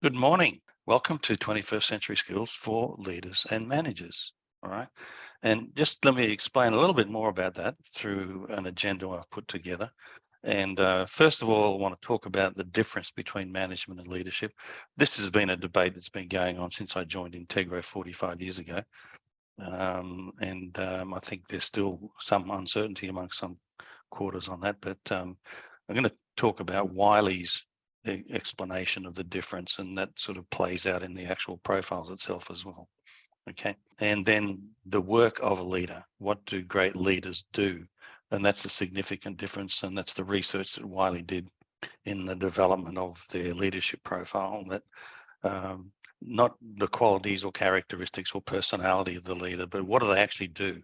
Good morning. Welcome to 21st Century Skills for Leaders and Managers. All right. And just let me explain a little bit more about that through an agenda I've put together. And first of all, I want to talk about the difference between management and leadership. This has been a debate that's been going on since I joined Integro 45 years ago. I think there's still some uncertainty among some quarters on that, but I'm going to talk about Wiley's explanation of the difference, and that sort of plays out in the actual profiles itself as well. Okay, and then the work of a leader. What do great leaders do? And that's a significant difference, and that's the research that Wiley did in the development of their leadership profile, that not the qualities or characteristics or personality of the leader, but what do they actually do?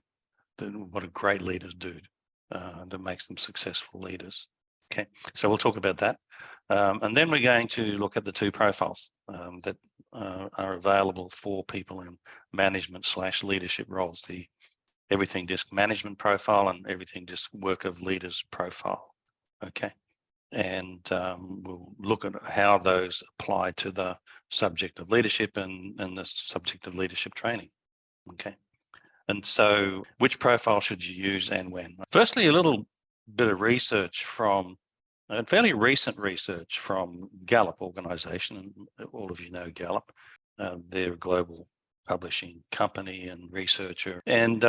What do great leaders do that makes them successful leaders? Okay, so we'll talk about that. And then we're going to look at the two profiles that are available for people in management/leadership roles, the Everything DISC management profile and Everything DISC work of leaders profile. Okay, and we'll look at how those apply to the subject of leadership and the subject of leadership training. Okay, and so which profile should you use and when? Firstly, a little bit of research from fairly recent research from Gallup organization, and all of you know Gallup. They're a global publishing company and researcher, and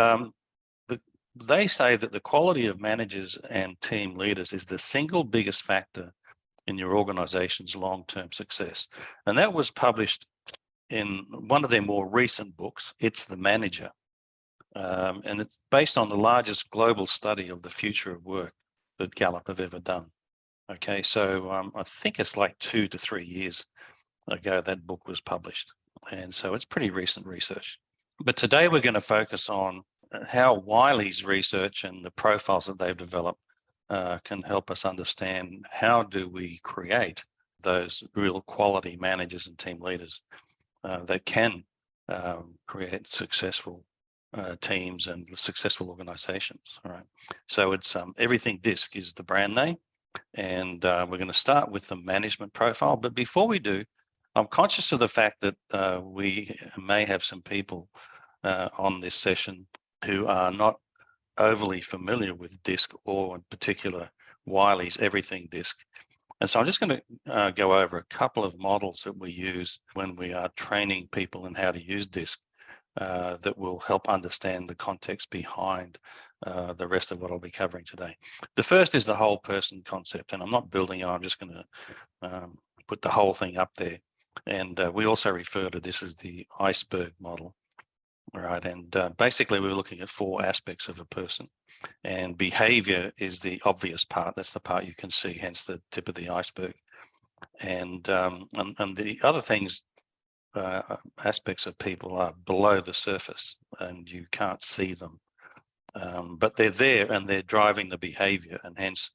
they say that the quality of managers and team leaders is the single biggest factor in your organization's long-term success. And that was published in one of their more recent books, It's the Manager. And it's based on the largest global study of the future of work that Gallup have ever done. Okay, so I think it's like 2 to 3 years ago that book was published. And so it's pretty recent research. But today we're going to focus on how Wiley's research and the profiles that they've developed can help us understand how do we create those real quality managers and team leaders that can create successful teams and successful organizations. All right. So it's Everything DISC is the brand name. And we're going to start with the management profile. But before we do, I'm conscious of the fact that we may have some people on this session who are not overly familiar with DISC, or in particular Wiley's Everything DISC. And so I'm just going to go over a couple of models that we use when we are training people in how to use DISC that will help understand the context behind the rest of what I'll be covering today. The first is the whole person concept, and I'm not building it, I'm just going to put the whole thing up there. And we also refer to this as the iceberg model. All right, and basically we're looking at 4 aspects of a person, and behavior is the obvious part. That's the part you can see, hence the tip of the iceberg. And the other things, aspects of people, are below the surface and you can't see them, but they're there and they're driving the behavior. And hence,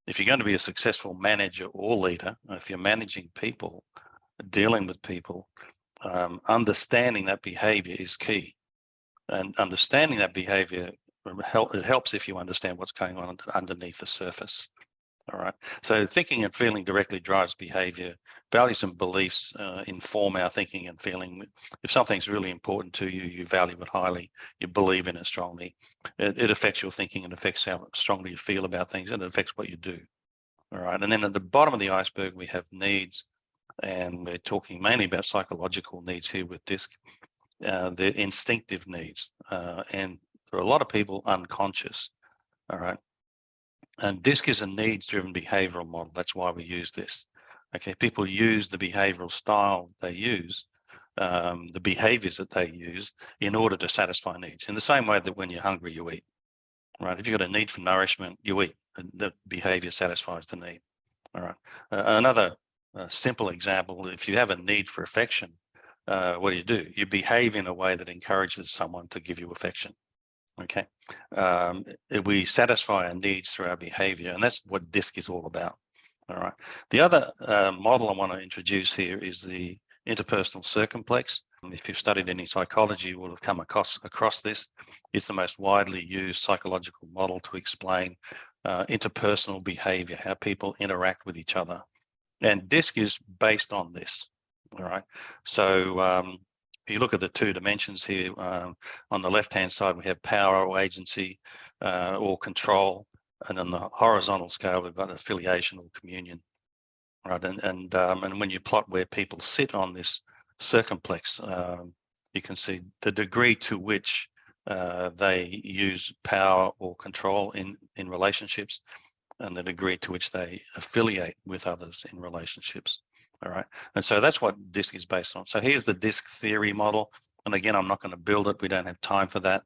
if you're going to be a successful manager or leader, if you're managing people, dealing with people, understanding that behavior is key. And understanding that behavior, it helps if you understand what's going on underneath the surface. All right. So thinking and feeling directly drives behavior. Values and beliefs inform our thinking and feeling. If something's really important to you, you value it highly, you believe in it strongly. It affects your thinking and affects how strongly you feel about things, and it affects what you do. All right. And then at the bottom of the iceberg, we have needs, and we're talking mainly about psychological needs here with DISC. They're instinctive needs, and for a lot of people, unconscious. All right. And DISC is a needs-driven behavioral model. That's why we use this. Okay, people use the behavioral style they use, the behaviors that they use in order to satisfy needs. In the same way that when you're hungry, you eat. Right? If you've got a need for nourishment, you eat. The behavior satisfies the need. All right. Another simple example: if you have a need for affection, what do? You behave in a way that encourages someone to give you affection. Okay, we satisfy our needs through our behavior, and that's what DISC is all about. All right. The other model I want to introduce here is the interpersonal circumplex. If you've studied any psychology, you will have come across this. It's the most widely used psychological model to explain interpersonal behavior, how people interact with each other. And DISC is based on this. All right. So if you look at the two dimensions here, on the left-hand side, we have power or agency or control. And on the horizontal scale, we've got affiliation or communion. Right. And when you plot where people sit on this circumplex, you can see the degree to which they use power or control in relationships, and the degree to which they affiliate with others in relationships. All right. And so that's what DISC is based on. So here's the DISC theory model. And again, I'm not going to build it. We don't have time for that.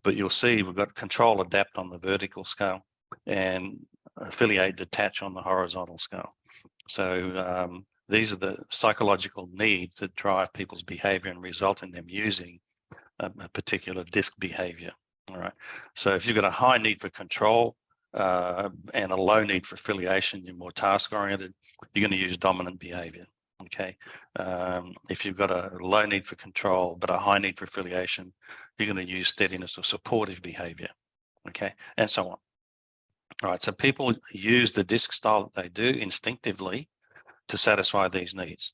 But you'll see we've got control adapt on the vertical scale and affiliate detach on the horizontal scale. So these are the psychological needs that drive people's behavior and result in them using a particular DISC behavior. All right. So if you've got a high need for control, and a low need for affiliation, you're more task oriented, you're going to use dominant behavior. Okay. If you've got a low need for control but a high need for affiliation, you're going to use steadiness or supportive behavior. Okay, and so on. All right. So people use the DISC style that they do instinctively to satisfy these needs.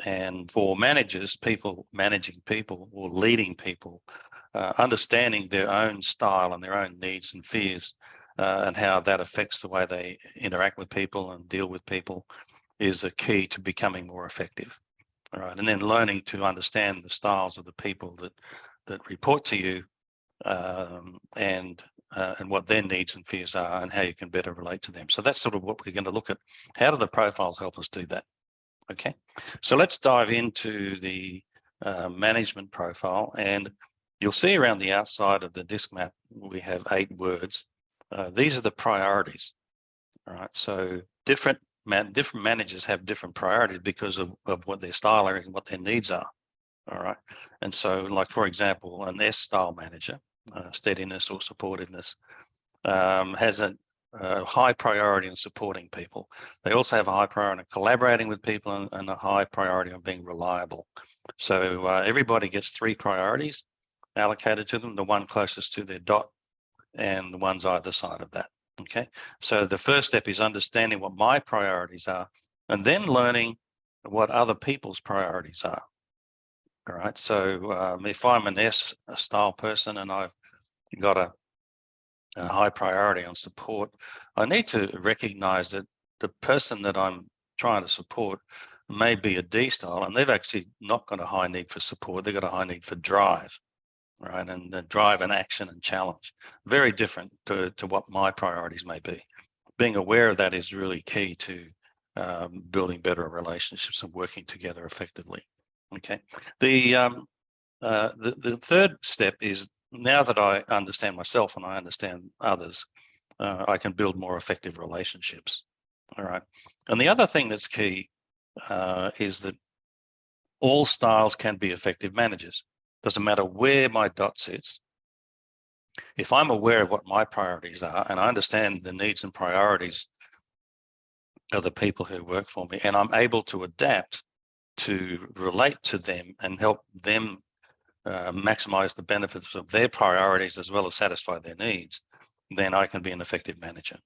And for managers, people managing people or leading people, understanding their own style and their own needs and fears, and how that affects the way they interact with people and deal with people is a key to becoming more effective. All right. And then learning to understand the styles of the people that report to you, and what their needs and fears are and how you can better relate to them. So that's sort of what we're going to look at. How do the profiles help us do that? Okay, so let's dive into the management profile, and you'll see around the outside of the DISC map, we have 8 words. These are the priorities. All right, so different managers have different priorities because of what their style is and what their needs are. All right, and so like, for example, an S style manager, steadiness or supportiveness, has a high priority on supporting people. They also have a high priority on collaborating with people and a high priority on being reliable. So everybody gets 3 priorities allocated to them, the one closest to their dot and the ones either side of that. Okay, so the first step is understanding what my priorities are and then learning what other people's priorities are. All right, so if I'm an S style person and I've got a high priority on support, I need to recognize that the person that I'm trying to support may be a D style and they've actually not got a high need for support. They've got a high need for drive, right? And drive and action and challenge, very different to what my priorities may be. Being aware of that is really key to building better relationships and working together effectively. Okay. The third step is, now that I understand myself and I understand others, I can build more effective relationships. All right. And the other thing that's key is that all styles can be effective managers. Doesn't matter where my dot sits. If I'm aware of what my priorities are and I understand the needs and priorities of the people who work for me, and I'm able to adapt to relate to them and help them maximize the benefits of their priorities as well as satisfy their needs, then I can be an effective manager.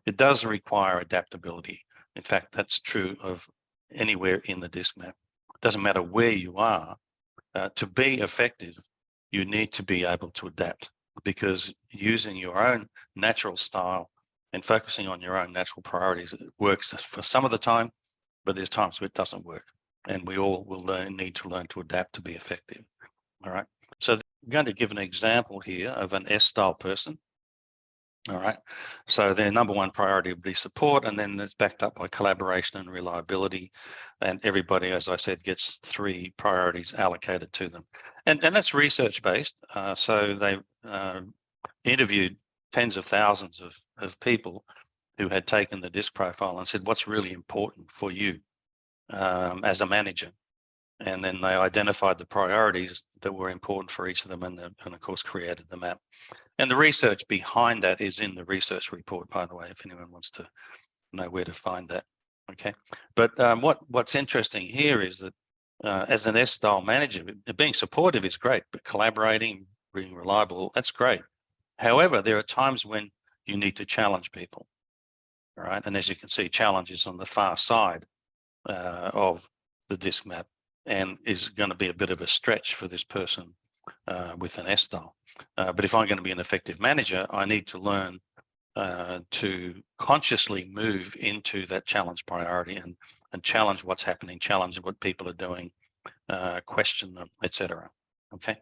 It does require adaptability. In fact, that's true of anywhere in the DISC map. It doesn't matter where you are. To be effective, you need to be able to adapt, because using your own natural style and focusing on your own natural priorities, it works for some of the time, but there's times where it doesn't work. And we all will need to learn to adapt to be effective. All right, so I'm going to give an example here of an S-style person. All right, so their number one priority would be support, and then it's backed up by collaboration and reliability. And everybody, as I said, gets 3 priorities allocated to them. And that's research-based. So they interviewed tens of thousands of people who had taken the DISC profile and said, what's really important for you as a manager? And then they identified the priorities that were important for each of them, and of course created the map. And the research behind that is in the research report, by the way, if anyone wants to know where to find that. Okay, but what's interesting here is that as an S-style manager, being supportive is great, but collaborating, being reliable, that's great. However, there are times when you need to challenge people, all right? And as you can see, challenge is on the far side of the DISC map. and is going to be a bit of a stretch for this person with an S style. But if I'm going to be an effective manager, I need to learn to consciously move into that challenge priority and challenge what's happening, challenge what people are doing, question them, etc. Okay,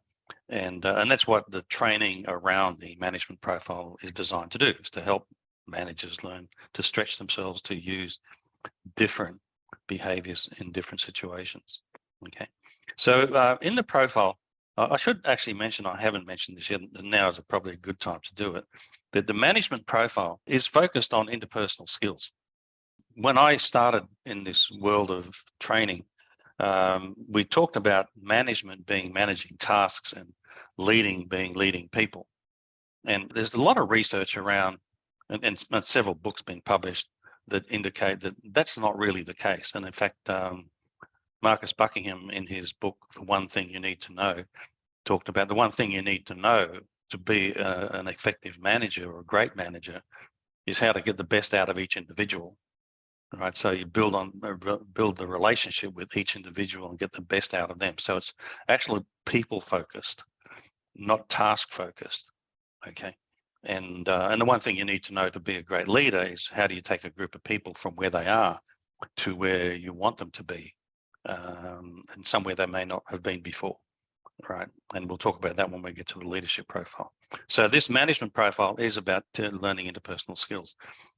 and that's what the training around the management profile is designed to do, is to help managers learn to stretch themselves to use different behaviors in different situations. Okay, so in the profile, I should actually mention, I haven't mentioned this yet, and now is probably a good time to do it, that the management profile is focused on interpersonal skills. When I started in this world of training, we talked about management being managing tasks and leading being leading people. And there's a lot of research around, and several books being published that indicate that that's not really the case. And in fact, Marcus Buckingham, in his book, The One Thing You Need to Know, talked about the one thing you need to know to be an effective manager or a great manager is how to get the best out of each individual, right? So you build the relationship with each individual and get the best out of them. So it's actually people focused, not task focused. Okay. And the one thing you need to know to be a great leader is how do you take a group of people from where they are to where you want them to be, and somewhere they may not have been before, right? And we'll talk about that when we get to the leadership profile. So this management profile is about learning interpersonal skills.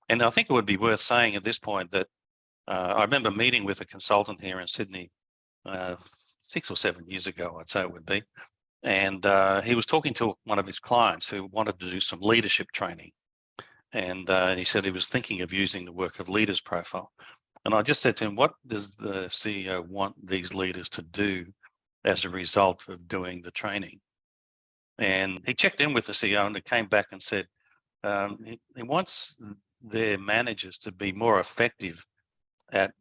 And I think it would be worth saying at this point that I remember meeting with a consultant here in Sydney 6 or 7 years ago, I'd say it would be. And he was talking to one of his clients who wanted to do some leadership training. And he said he was thinking of using the Work of Leaders profile. And I just said to him, what does the CEO want these leaders to do as a result of doing the training? And he checked in with the CEO and it came back and said, he wants their managers to be more effective at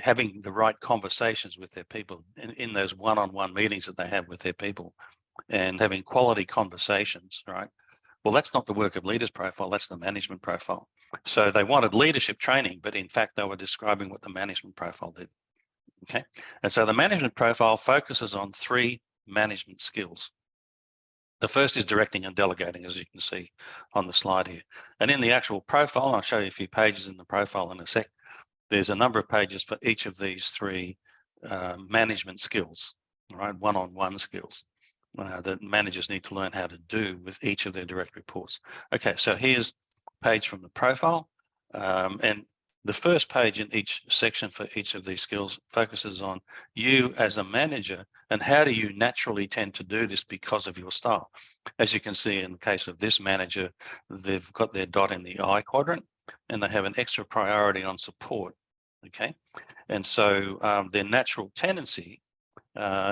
having the right conversations with their people in those one-on-one meetings that they have with their people, and having quality conversations, right? Well, that's not the Work of Leaders profile, that's the management profile. So they wanted leadership training, but in fact, they were describing what the management profile did. Okay, and so the management profile focuses on 3 management skills. The first is directing and delegating, as you can see on the slide here. And in the actual profile, and I'll show you a few pages in the profile in a sec, there's a number of pages for each of these 3 management skills, right? One-on-one skills that managers need to learn how to do with each of their direct reports. Okay, so here's a page from the profile, and the first page in each section for each of these skills focuses on you as a manager and how do you naturally tend to do this because of your style. As you can see in the case of this manager, they've got their dot in the I quadrant and they have an extra priority on support. Okay, and so their natural tendency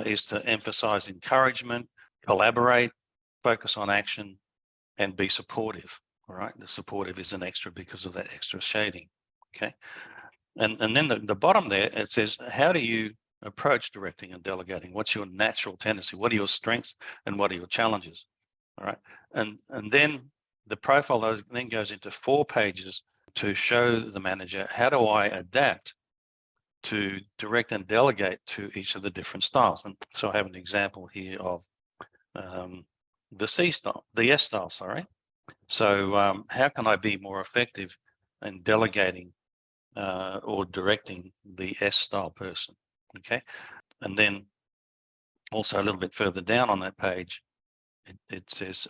is to emphasize encouragement, collaborate, focus on action, and be supportive. All right, the supportive is an extra because of that extra shading. Okay, and then the bottom there, it says, how do you approach directing and delegating? What's your natural tendency? What are your strengths and what are your challenges? All right, and then the profile then goes into 4 pages to show the manager, how do I adapt to direct and delegate to each of the different styles? And so I have an example here of the C style, the S style, sorry. So how can I be more effective in delegating or directing the S style person? Okay, and then also a little bit further down on that page, it says,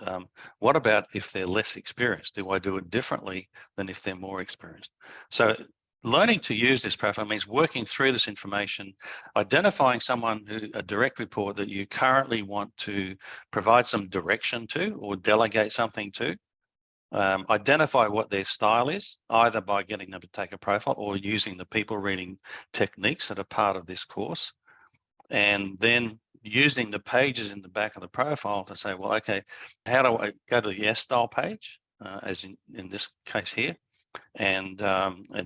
what about if they're less experienced? Do I do it differently than if they're more experienced? So learning to use this profile means working through this information, identifying someone a direct report that you currently want to provide some direction to or delegate something to. Identify what their style is, either by getting them to take a profile or using the people reading techniques that are part of this course. And then using the pages in the back of the profile to say, well, okay, how do I go to the S style page, as in this case here, and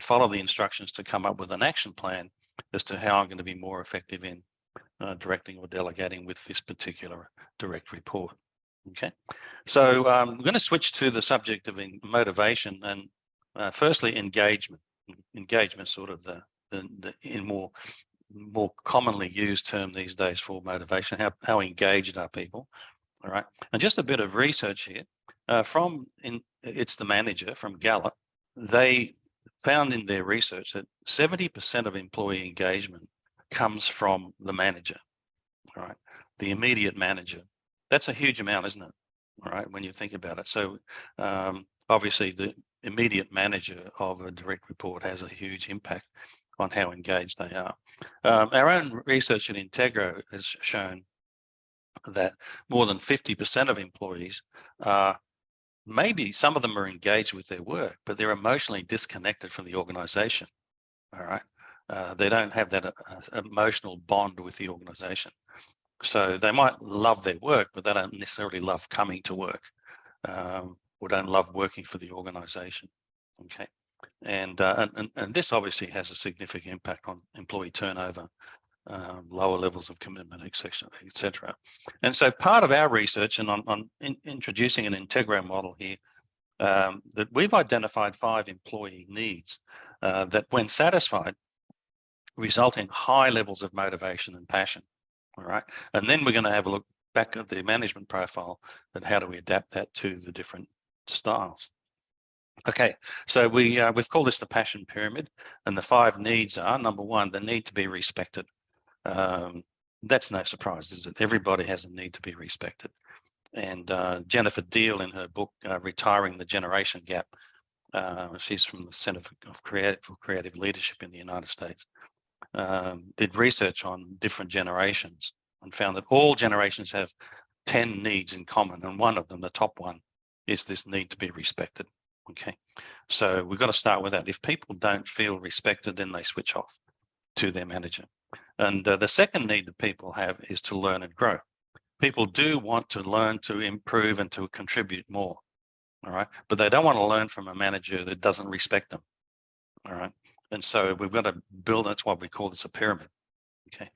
follow the instructions to come up with an action plan as to how I'm going to be more effective in directing or delegating with this particular direct report. Okay, so I'm going to switch to the subject of motivation, and firstly engagement. Engagement, sort of the in more more commonly used term these days for motivation. How engaged are people? All right. And just a bit of research here it's the manager from Gallup. They found in their research that 70% of employee engagement comes from the manager. All right. The immediate manager. That's a huge amount, isn't it? All right. When you think about it. So obviously the immediate manager of a direct report has a huge impact on how engaged they are. Our own research at Integro has shown that more than 50% of employees maybe some of them are engaged with their work, but they're emotionally disconnected from the organization. All right. They don't have that emotional bond with the organization. So they might love their work, but they don't necessarily love coming to work or don't love working for the organization. Okay. And this obviously has a significant impact on employee turnover, lower levels of commitment, etc. And so part of our research and on introducing an Integro model here, that we've identified 5 employee needs that when satisfied result in high levels of motivation and passion. All right. And then we're going to have a look back at the management profile and how do we adapt that to the different styles. Okay, so we've called this the passion pyramid, and the 5 needs are: number 1, the need to be respected. That's no surprise, is it? Everybody has a need to be respected. And Jennifer Deal, in her book Retiring the Generation Gap, she's from the Center for Creative Leadership in the United States, did research on different generations and found that all generations have 10 needs in common, and one of them, the top one, is this need to be respected. Okay, so we've got to start with that. If people don't feel respected, then they switch off to their manager. And the second need that people have is to learn and grow. People do want to learn, to improve, and to contribute more. All right, but they don't want to learn from a manager that doesn't respect them. All right, and so we've got to build. That's why we call this a pyramid. Okay,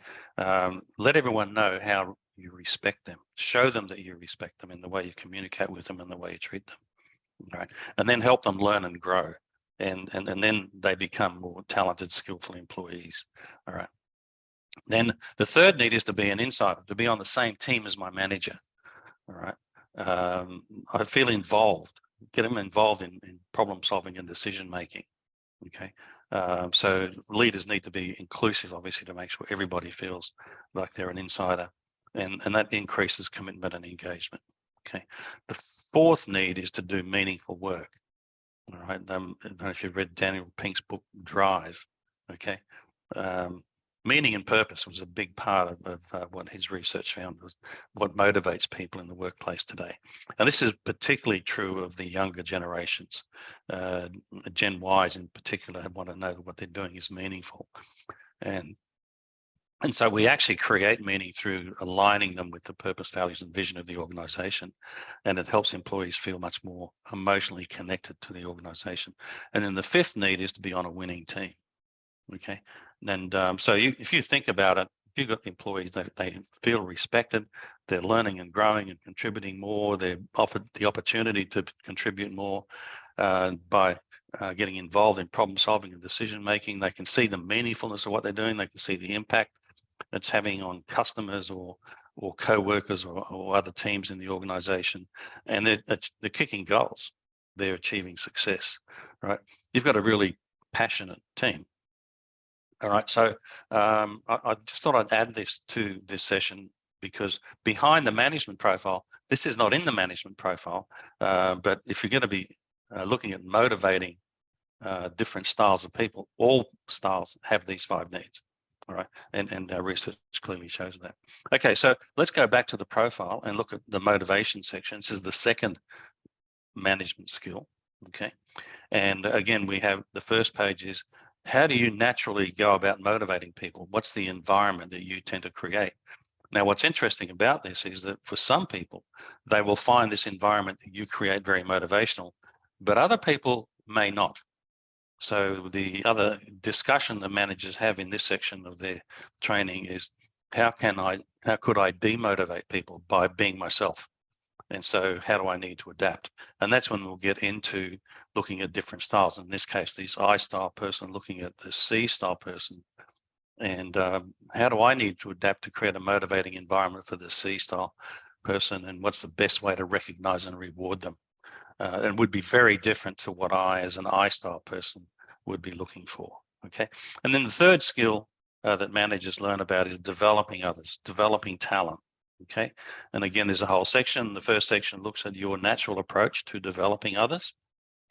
let everyone know how you respect them. Show them that you respect them in the way you communicate with them and the way you treat them. Right, and then help them learn and grow, and then they become more talented, skillful employees. All right. Then the third need is to be an insider, to be on the same team as my manager. All right. I feel involved. Get them involved in problem solving and decision making. Okay. So leaders need to be inclusive, obviously, to make sure everybody feels like they're an insider, and that increases commitment and engagement. Okay. The fourth need is to do meaningful work. All right. I don't know if you've read Daniel Pink's book, Drive. Okay. Meaning and purpose was a big part of what his research found was what motivates people in the workplace today. And this is particularly true of the younger generations. Gen Ys in particular want to know that what they're doing is meaningful. And so we actually create meaning through aligning them with the purpose, values, and vision of the organization. And it helps employees feel much more emotionally connected to the organization. And then the fifth need is to be on a winning team. Okay. And so if you think about it, if you've got employees that they feel respected, they're learning and growing and contributing more, they're offered the opportunity to contribute more by getting involved in problem solving and decision making. They can see the meaningfulness of what they're doing. They can see the impact it's having on customers or co-workers or other teams in the organization, and they're kicking goals. They're achieving success, right? You've got a really passionate team. All right, so I just thought I'd add this to this session because behind the management profile, this is not in the management profile, but if you're going to be looking at motivating different styles of people, all styles have these 5 needs. All right, and our research clearly shows that. Okay, so let's go back to the profile and look at the motivation section. This is the second management skill. Okay, and again, we have the first page is how do you naturally go about motivating people? What's the environment that you tend to create? Now, what's interesting about this is that for some people, they will find this environment that you create very motivational, but other people may not. So the other discussion the managers have in this section of their training is how could I demotivate people by being myself? And so how do I need to adapt? And that's when we'll get into looking at different styles. In this case, this I style person looking at the C style person And how do I need to adapt to create a motivating environment for the C-style person, and what's the best way to recognize and reward them? And would be very different to what I, as an I-style person, would be looking for. Okay. And then the third skill that managers learn about is developing others, developing talent. Okay. And again, there's a whole section. The first section looks at your natural approach to developing others.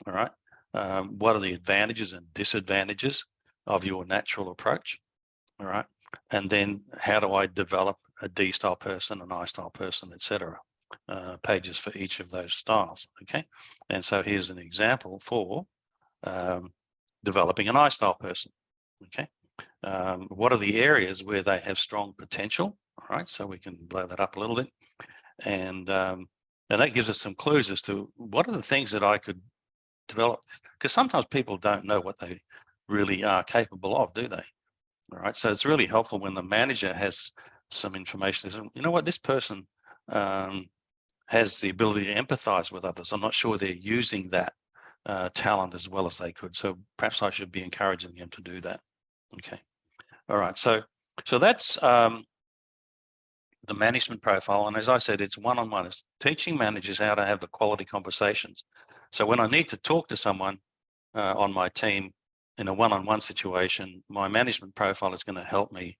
All right. What are the advantages and disadvantages of your natural approach? All right. And then how do I develop a D-style person, an I-style person, etc. Pages for each of those styles. Okay. And so here's an example for developing an I-style person. Okay. What are the areas where they have strong potential? All right. So we can blow that up a little bit. And that gives us some clues as to what are the things that I could develop, because sometimes people don't know what they really are capable of, do they? All right, so it's really helpful when the manager has some information. You know what, this person has the ability to empathize with others. I'm not sure they're using that talent as well as they could. So perhaps I should be encouraging them to do that. Okay. All right. So that's the management profile. And as I said, it's one-on-one. It's teaching managers how to have the quality conversations. So when I need to talk to someone on my team in a one-on-one situation, my management profile is going to help me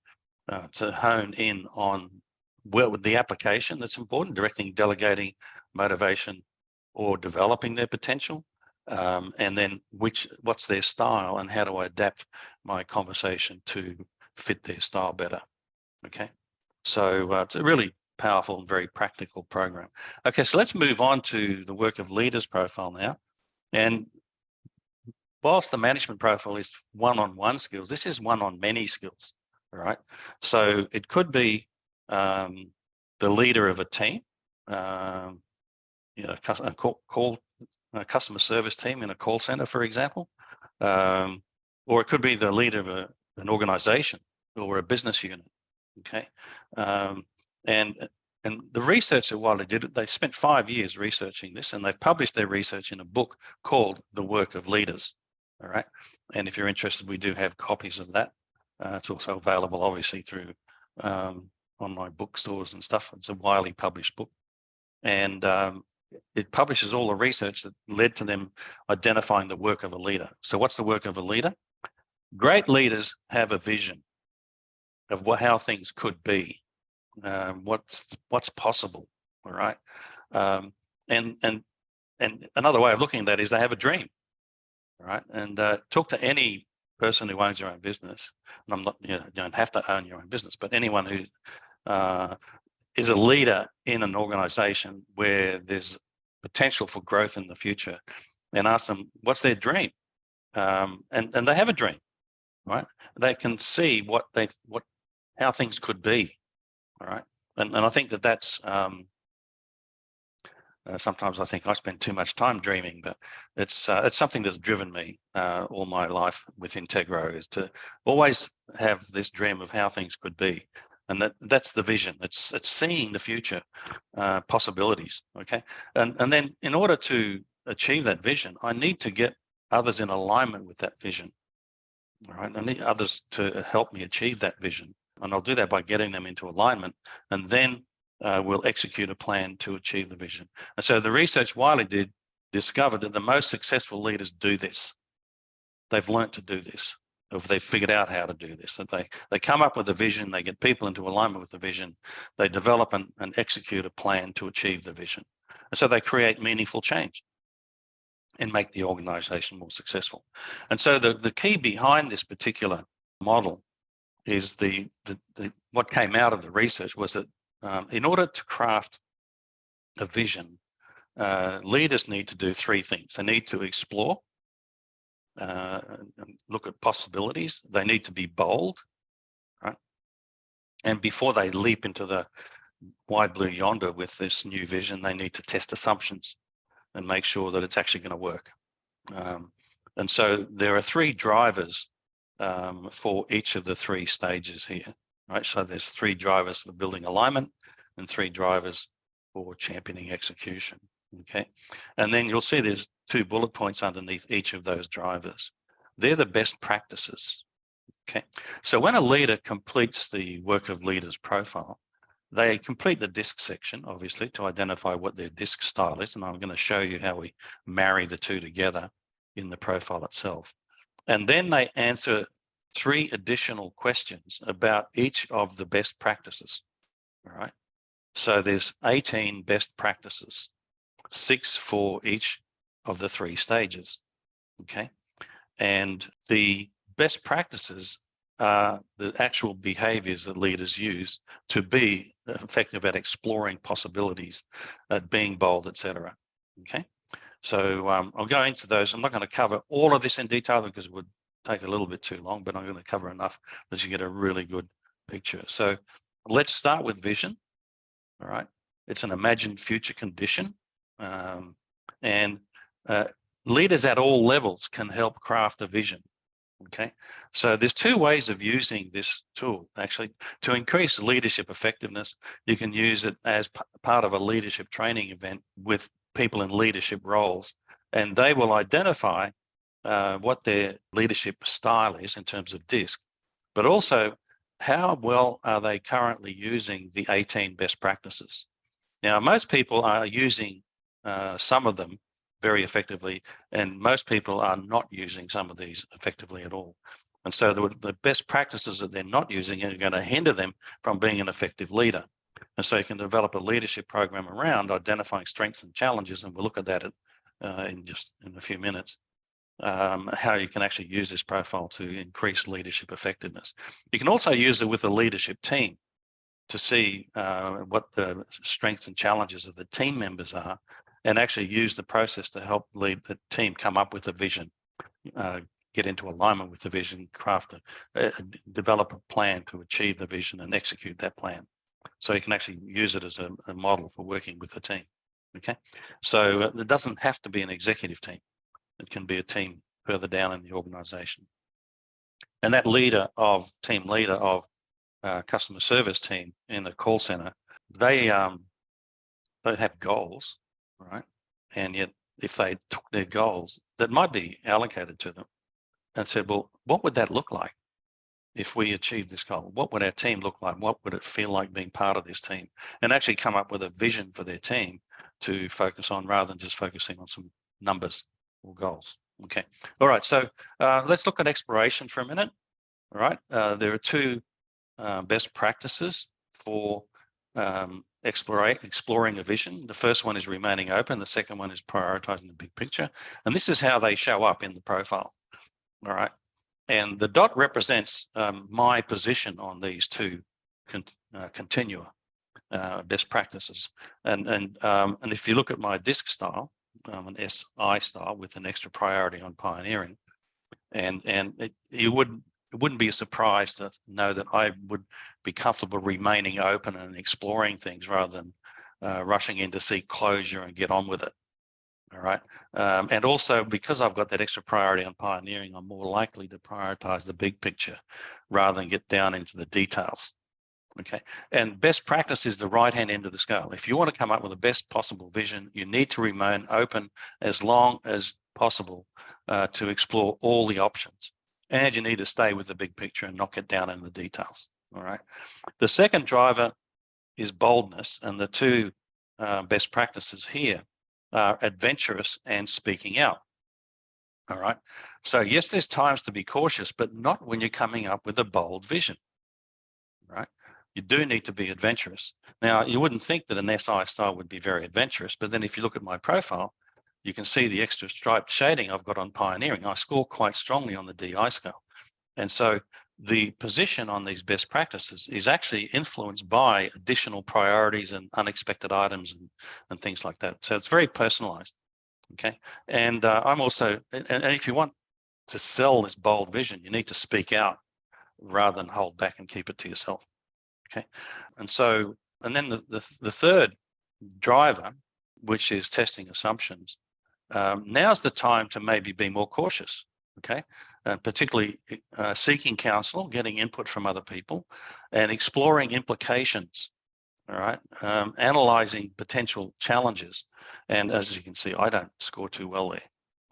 to hone in on with the application that's important, directing, delegating, motivation, or developing their potential. And then what's their style, and how do I adapt my conversation to fit their style better? Okay. So it's a really powerful and very practical program. Okay, so let's move on to the work of leaders profile now. And whilst the management profile is one-on-one skills, this is one-on-many skills. All right. So it could be the leader of a team, you know, a customer service team in a call center, for example, or it could be the leader of an organization or a business unit. Okay. And the research that Wiley did, they spent 5 years researching this, and they've published their research in a book called The Work of Leaders. All right. And if you're interested, we do have copies of that. It's also available, obviously, through online bookstores and stuff. It's a Wiley published book. And it publishes all the research that led to them identifying the work of a leader. So what's the work of a leader? Great leaders have a vision of how things could be, what's possible. All right. And another way of looking at that is they have a dream. All right. And talk to any person who owns their own business. And I'm not, you don't have to own your own business, but anyone who is a leader in an organization where there's potential for growth in the future, and ask them what's their dream. And they have a dream, right? They can see how things could be. All right. And I think that's sometimes I think I spend too much time dreaming, but it's something that's driven me all my life with Integro, is to always have this dream of how things could be. And that's the vision. It's seeing the future possibilities. Okay. And then in order to achieve that vision, I need to get others in alignment with that vision. All right. I need others to help me achieve that vision. And I'll do that by getting them into alignment, and then we'll execute a plan to achieve the vision. And so the research Wiley did discovered that the most successful leaders do this. They've learned to do this, or they've figured out how to do this. That they come up with a vision, they get people into alignment with the vision, they develop and execute a plan to achieve the vision. And so they create meaningful change and make the organization more successful. And so the key behind this particular model is what came out of the research was that in order to craft a vision, leaders need to do three things. They need to explore, look at possibilities. They need to be bold, right? And before they leap into the wide blue yonder with this new vision, they need to test assumptions and make sure that it's actually going to work. And so there are three drivers for each of the three stages here, right? So there's three drivers for building alignment and three drivers for championing execution, okay? And then you'll see there's 2 bullet points underneath each of those drivers. They're the best practices Okay, so when a leader completes the work of leaders profile, they complete the DISC section, obviously, to identify what their DISC style is. And I'm going to show you how we marry the two together in the profile itself. And then they answer 3 additional questions about each of the best practices. All right. So there's 18 best practices, 6 for each of the 3 stages. Okay. And the best practices are the actual behaviors that leaders use to be effective at exploring possibilities, at being bold, etc. Okay. So I'll go into those. I'm not going to cover all of this in detail because it would take a little bit too long, but I'm going to cover enough that you get a really good picture. So let's start with vision. All right. It's an imagined future condition. And leaders at all levels can help craft a vision. Okay, so there's 2 ways of using this tool. Actually, to increase leadership effectiveness, you can use it as part of a leadership training event with people in leadership roles, and they will identify what their leadership style is in terms of DISC, but also how well are they currently using the 18 best practices. Now, most people are using some of them very effectively, and most people are not using some of these effectively at all. And so the best practices that they're not using are going to hinder them from being an effective leader. And so you can develop a leadership program around identifying strengths and challenges, and we'll look at that in a few minutes, how you can actually use this profile to increase leadership effectiveness. You can also use it with a leadership team to see what the strengths and challenges of the team members are, and actually use the process to help lead the team come up with a vision, get into alignment with the vision, develop a plan to achieve the vision and execute that plan. So you can actually use it as a model for working with the team. Okay, so it doesn't have to be an executive team. It can be a team further down in the organization. And that team leader of customer service team in the call center, they don't have goals, right? And yet, if they took their goals that might be allocated to them and said, well, what would that look like if we achieved this goal? What would our team look like? What would it feel like being part of this team? And actually come up with a vision for their team to focus on rather than just focusing on some numbers or goals. Okay. All right. So let's look at exploration for a minute. All right. There are 2 best practices for exploring a vision. The first one is remaining open. The second one is prioritizing the big picture. And this is how they show up in the profile. All right. And the dot represents my position on these 2 continua, best practices. And if you look at my DISC style, an SI style with an extra priority on pioneering, and it wouldn't be a surprise to know that I would be comfortable remaining open and exploring things rather than rushing in to seek closure and get on with it. All right. And also because I've got that extra priority on pioneering, I'm more likely to prioritize the big picture rather than get down into the details. Okay. And best practice is the right-hand end of the scale. If you want to come up with the best possible vision, you need to remain open as long as possible to explore all the options. And you need to stay with the big picture and not get down in the details. All right. The second driver is boldness, and the 2 best practices here are adventurous and speaking out. All right. So yes, there's times to be cautious, but not when you're coming up with a bold vision. Right. You do need to be adventurous. Now, you wouldn't think that an SI style would be very adventurous, but then if you look at my profile, you can see the extra striped shading I've got on pioneering. I score quite strongly on the DI scale. And so the position on these best practices is actually influenced by additional priorities and unexpected items and things like that. So it's very personalized. Okay. And I'm also, and if you want to sell this bold vision, you need to speak out rather than hold back and keep it to yourself. Okay. And so, and then the third driver, which is testing assumptions, now's the time to maybe be more cautious. Okay. Particularly seeking counsel, getting input from other people, and exploring implications. All right. Analyzing potential challenges. And as you can see, I don't score too well there.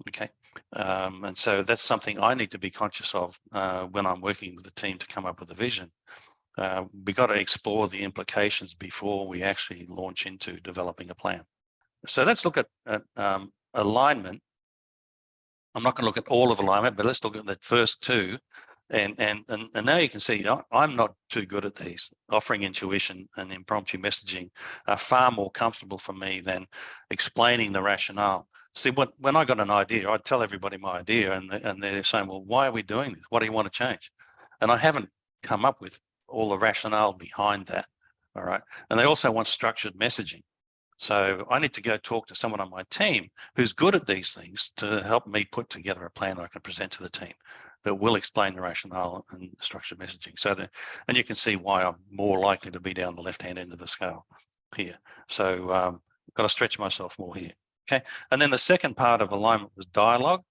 Okay. And so that's something I need to be conscious of when I'm working with the team to come up with a vision. We've got to explore the implications before we actually launch into developing a plan. So let's look at alignment. I'm not going to look at all of alignment, but let's look at the first two. And now you can see I'm not too good at these. Offering intuition and impromptu messaging are far more comfortable for me than explaining the rationale. See, when I got an idea, I'd tell everybody my idea, and they're saying, well, why are we doing this? What do you want to change? And I haven't come up with all the rationale behind that. All right. And they also want structured messaging. So I need to go talk to someone on my team who's good at these things to help me put together a plan that I can present to the team that will explain the rationale and structured messaging. So and you can see why I'm more likely to be down the left-hand end of the scale here. So I've got to stretch myself more here. Okay. And then the second part of alignment was dialogue.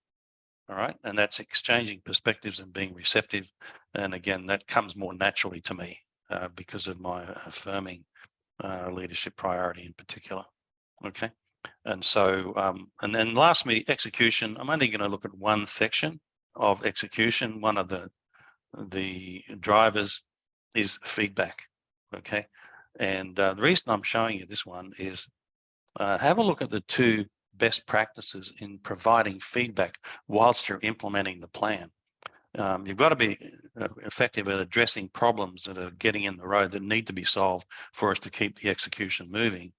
All right. And that's exchanging perspectives and being receptive. And again, that comes more naturally to me because of my affirming leadership priority in particular. Okay. And so, and then lastly, execution. I'm only going to look at one section of execution. One of the drivers is feedback. Okay. And the reason I'm showing you this one is have a look at the two best practices in providing feedback whilst you're implementing the plan. You've got to be effective at addressing problems that are getting in the road that need to be solved for us to keep the execution moving.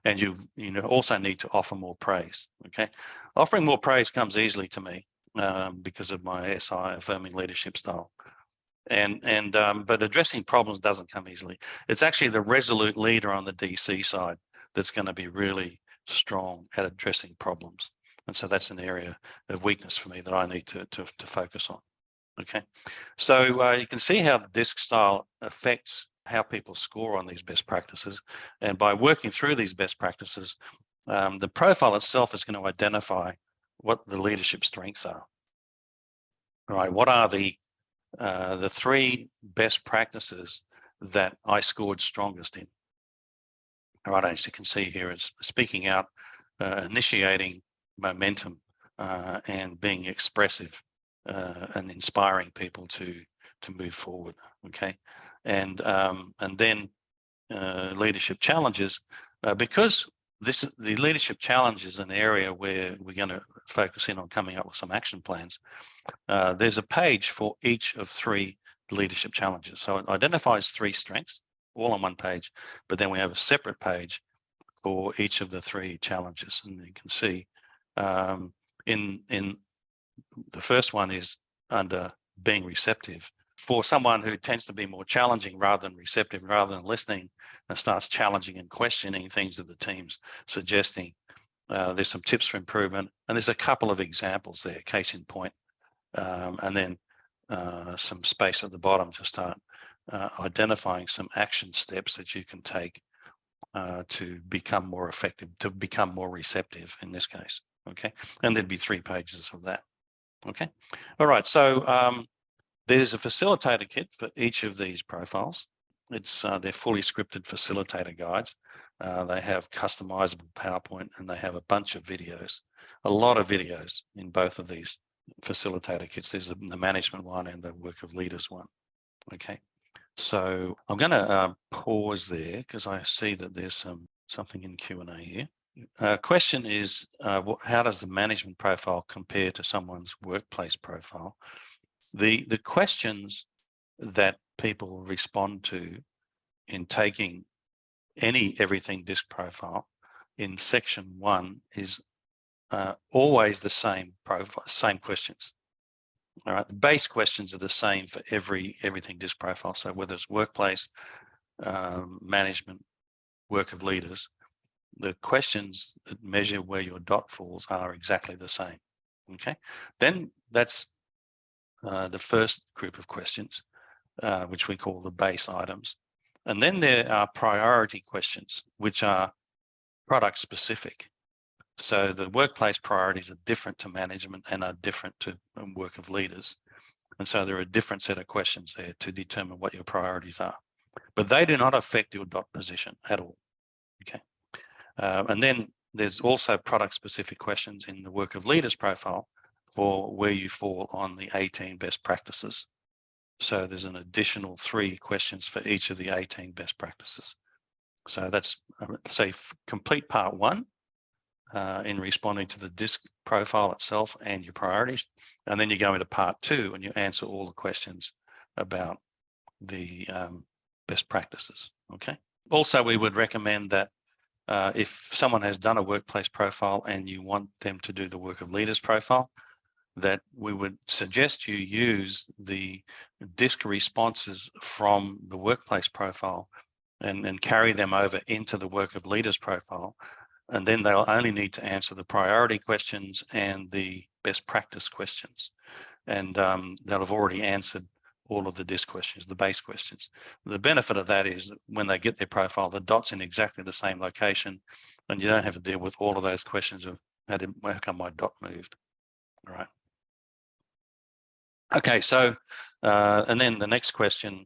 And you also need to offer more praise. Okay, offering more praise comes easily to me because of my SI affirming leadership style. But addressing problems doesn't come easily. It's actually the resolute leader on the DC side that's going to be really strong at addressing problems. And so that's an area of weakness for me that I need to focus on. Okay, so you can see how DISC style affects how people score on these best practices. And by working through these best practices, the profile itself is going to identify what the leadership strengths are. All right, what are the three best practices that I scored strongest in? All right, as you can see here, it's speaking out, initiating momentum, and being expressive. And inspiring people to move forward. Okay, and then leadership challenges, because the leadership challenge is an area where we're going to focus in on coming up with some action plans. There's a page for each of three leadership challenges, so it identifies three strengths all on one page, but then we have a separate page for each of the three challenges, and you can see in the first one is under being receptive. For someone who tends to be more challenging rather than receptive, rather than listening, and starts challenging and questioning things that the team's suggesting, there's some tips for improvement. And there's a couple of examples there, case in point. And then some space at the bottom to start identifying some action steps that you can take to become more effective, to become more receptive in this case. Okay, and there'd be 3 pages of that. Okay, all right, so there's a facilitator kit for each of these profiles. It's they're fully scripted facilitator guides. They have customizable PowerPoint, and they have a bunch of videos, a lot of videos in both of these facilitator kits. There's the management one and the work of leaders one. Okay, so I'm going to pause there because I see that there's something in Q&A here. Question is, how does the management profile compare to someone's workplace profile? The questions that people respond to in taking any everything DISC profile in section 1 is always the same profile, same questions. All right, the base questions are the same for everything DISC profile. So whether it's workplace, management, work of leaders, the questions that measure where your dot falls are exactly the same. Okay, then that's the first group of questions, which we call the base items. And then there are priority questions, which are product specific. So the workplace priorities are different to management and are different to work of leaders. And so there are a different set of questions there to determine what your priorities are, but they do not affect your dot position at all. Okay. And then there's also product specific questions in the work of leaders profile, for where you fall on the 18 best practices. So there's an additional 3 questions for each of the 18 best practices. So that's, say, complete part 1 in responding to the DISC profile itself and your priorities. And then you go into part 2 and you answer all the questions about the best practices, okay? Also, we would recommend that if someone has done a workplace profile and you want them to do the work of leaders profile, that we would suggest you use the DISC responses from the workplace profile and carry them over into the work of leaders profile. And then they'll only need to answer the priority questions and the best practice questions. And they'll have already answered all of the DISC questions, the base questions. The benefit of that is that when they get their profile, the dot's in exactly the same location, and you don't have to deal with all of those questions of how come my dot moved. All right. Okay, so, and then the next question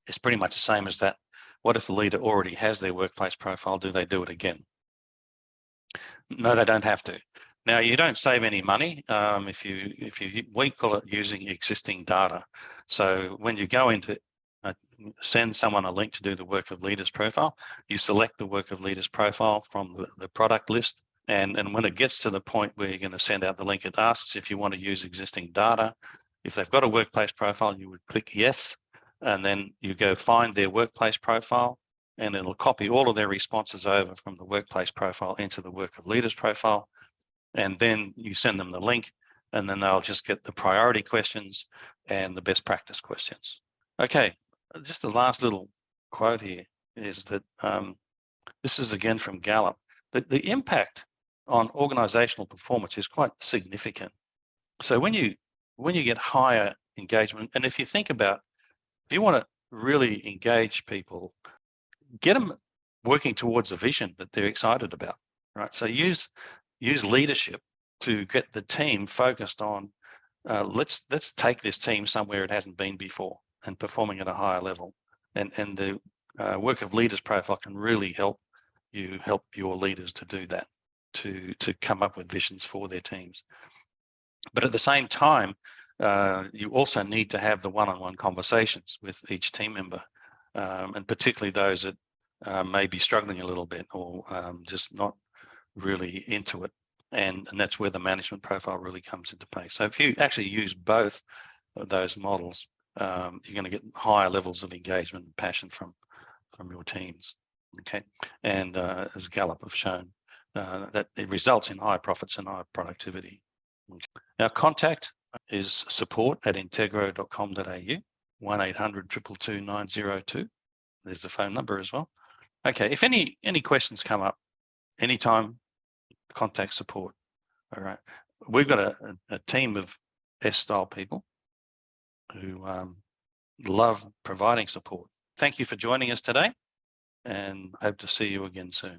is pretty much the same as that. What if the leader already has their workplace profile? Do they do it again? No, they don't have to. Now, you don't save any money we call it using existing data. So when you go into send someone a link to do the work of leaders profile, you select the work of leaders profile from the product list. And when it gets to the point where you're going to send out the link, it asks if you want to use existing data. If they've got a workplace profile, you would click yes, and then you go find their workplace profile, and it'll copy all of their responses over from the workplace profile into the work of leaders profile. And then you send them the link, and then they'll just get the priority questions and the best practice questions. Okay, just the last little quote here is that this is again from Gallup. The impact on organizational performance is quite significant. So when you get higher engagement, and if you think about, if you want to really engage people, get them working towards a vision that they're excited about, right? So use leadership to get the team focused on, let's take this team somewhere it hasn't been before and performing at a higher level. And the work of leaders profile can really help your leaders to do that, to come up with visions for their teams. But at the same time, you also need to have the one-on-one conversations with each team member, and particularly those that may be struggling a little bit or just not really into it. And that's where the management profile really comes into play. So if you actually use both of those models, you're going to get higher levels of engagement and passion from your teams. Okay, and as Gallup have shown, that it results in high profits and high productivity. Okay. Our contact is support@integro.com.au, 1-800-222-902. There's the phone number as well. Okay, if any questions come up, anytime, contact support. All right, we've got a team of S-style people who love providing support. Thank you for joining us today, and hope to see you again soon.